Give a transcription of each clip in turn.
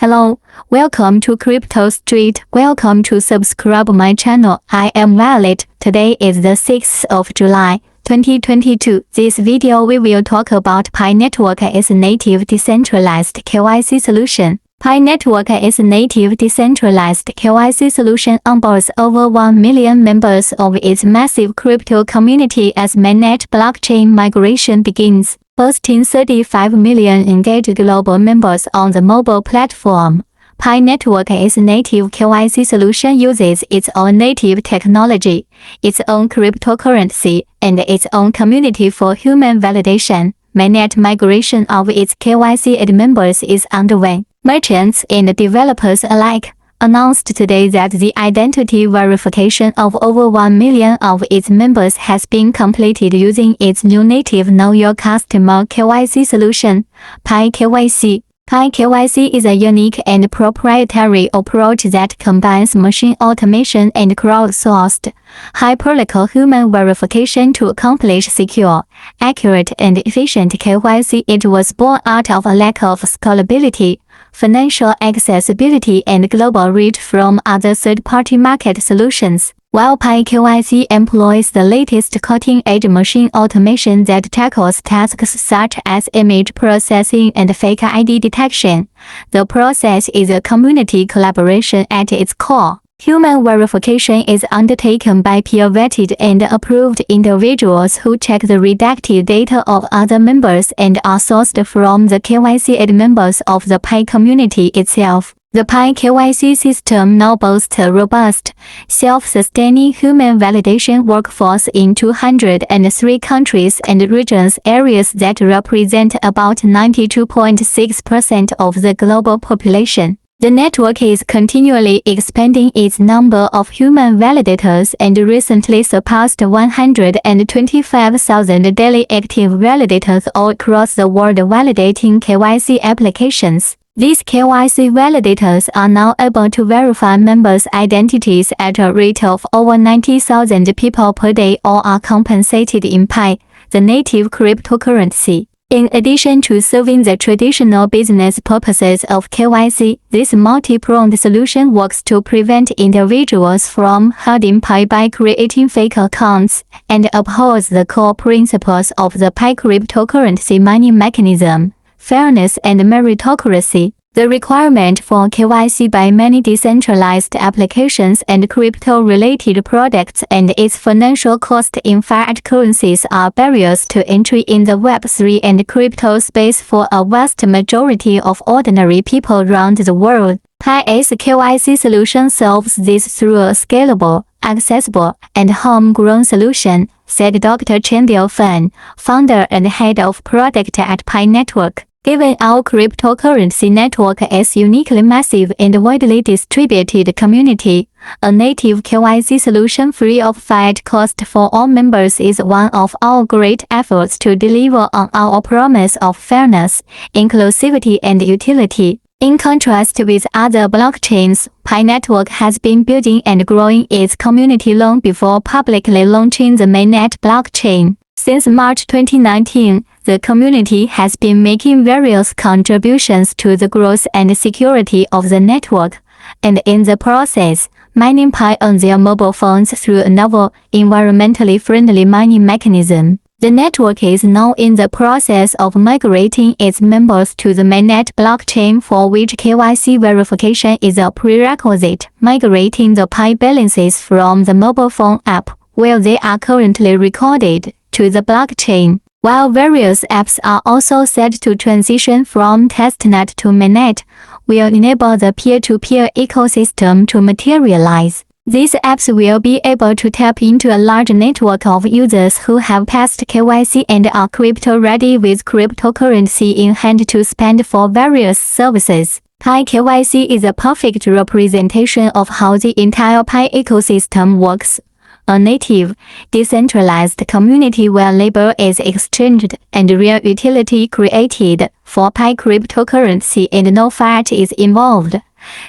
Hello, welcome to Crypto Street. Welcome to subscribe my channel. I am Violet. Today is the 6th of July, 2022. This video we will talk about Pi Network is a native decentralized KYC solution. Pi Network is a native decentralized KYC solution onboards over 1 million members of its massive crypto community as mainnet blockchain migration begins, boasting 35 million engaged global members on the mobile platform. Pi Network is a native KYC solution uses its own native technology, its own cryptocurrency, and its own community for human validation. Mainnet migration of its KYC and members is underway. Merchants and developers alike announced today that the identity verification of over 1 million of its members has been completed using its new native Know Your Customer KYC solution, Pi KYC. Pi KYC is a unique and proprietary approach that combines machine automation and crowdsourced, high-protocol human verification to accomplish secure, accurate, and efficient KYC. It was born out of a lack of scalability, financial accessibility, and global reach from other third-party market solutions. While Pi KYC employs the latest cutting-edge machine automation that tackles tasks such as image processing and fake ID detection, the process is a community collaboration at its core. Human verification is undertaken by peer-vetted and approved individuals who check the redacted data of other members and are sourced from the KYC and members of the Pi community itself. The Pi KYC system now boasts a robust, self-sustaining human validation workforce in 203 countries and regions, areas that represent about 92.6% of the global population. The network is continually expanding its number of human validators and recently surpassed 125,000 daily active validators all across the world validating KYC applications. These KYC validators are now able to verify members' identities at a rate of over 90,000 people per day, or are compensated in Pi, the native cryptocurrency. In addition to serving the traditional business purposes of KYC, this multi-pronged solution works to prevent individuals from holding Pi by creating fake accounts, and upholds the core principles of the Pi cryptocurrency mining mechanism, fairness and meritocracy. The requirement for KYC by many decentralized applications and crypto-related products and its financial cost in fiat currencies are barriers to entry in the Web3 and crypto space for a vast majority of ordinary people around the world. Pi's KYC solution solves this through a scalable, accessible, and homegrown solution, said Dr. Chandil Fan, founder and head of product at Pi Network. Given our cryptocurrency network is uniquely massive and widely distributed community, a native KYC solution free of fiat cost for all members is one of our great efforts to deliver on our promise of fairness, inclusivity, and utility. In contrast with other blockchains, Pi Network has been building and growing its community long before publicly launching the mainnet blockchain. Since March 2019, the community has been making various contributions to the growth and security of the network, and in the process, mining Pi on their mobile phones through a novel, environmentally friendly mining mechanism. The network is now in the process of migrating its members to the mainnet blockchain, for which KYC verification is a prerequisite, migrating the Pi balances from the mobile phone app, where they are currently recorded, to the blockchain. While various apps are also set to transition from testnet to mainnet, will enable the peer-to-peer ecosystem to materialize. These apps will be able to tap into a large network of users who have passed KYC and are crypto-ready with cryptocurrency in hand to spend for various services. Pi KYC is a perfect representation of how the entire Pi ecosystem works. A native, decentralized community where labor is exchanged and real utility created for Pi cryptocurrency and no fiat is involved,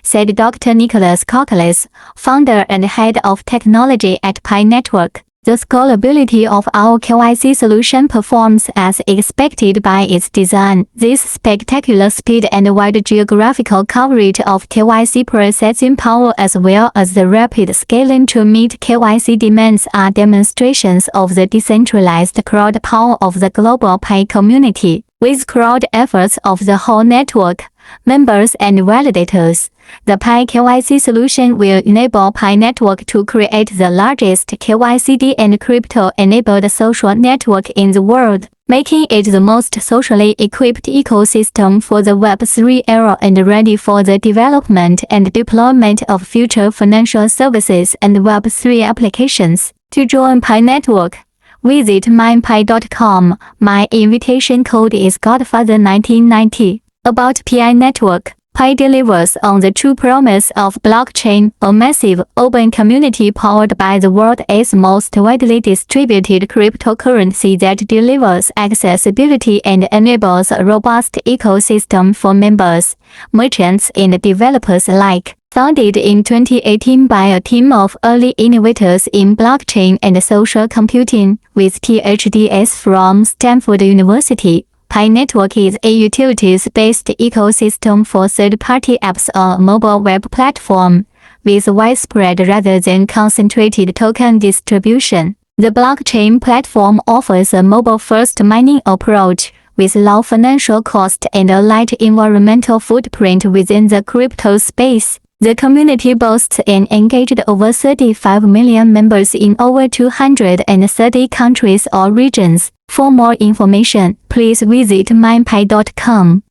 said Dr. Nicholas Koklis, founder and head of technology at Pi Network. The scalability of our KYC solution performs as expected by its design. This spectacular speed and wide geographical coverage of KYC processing power as well as the rapid scaling to meet KYC demands are demonstrations of the decentralized crowd power of the global Pi community. With crowd efforts of the whole network, members and validators, the Pi KYC solution will enable Pi network to create the largest KYCD and crypto-enabled social network in the world, making it the most socially equipped ecosystem for the Web3 era and ready for the development and deployment of future financial services and Web3 applications. To join Pi network, visit mypi.com. My invitation code is Godfather1990. About Pi network. Pi delivers on the true promise of blockchain, a massive, open community powered by the world's most widely distributed cryptocurrency that delivers accessibility and enables a robust ecosystem for members, merchants, and developers alike. Founded in 2018 by a team of early innovators in blockchain and social computing, with PhDs from Stanford University, Pi Network is a utilities-based ecosystem for third-party apps on a mobile web platform, with widespread rather than concentrated token distribution. The blockchain platform offers a mobile-first mining approach, with low financial cost and a light environmental footprint within the crypto space. The community boasts an engaged over 35 million members in over 230 countries or regions. For more information, please visit mypi.com.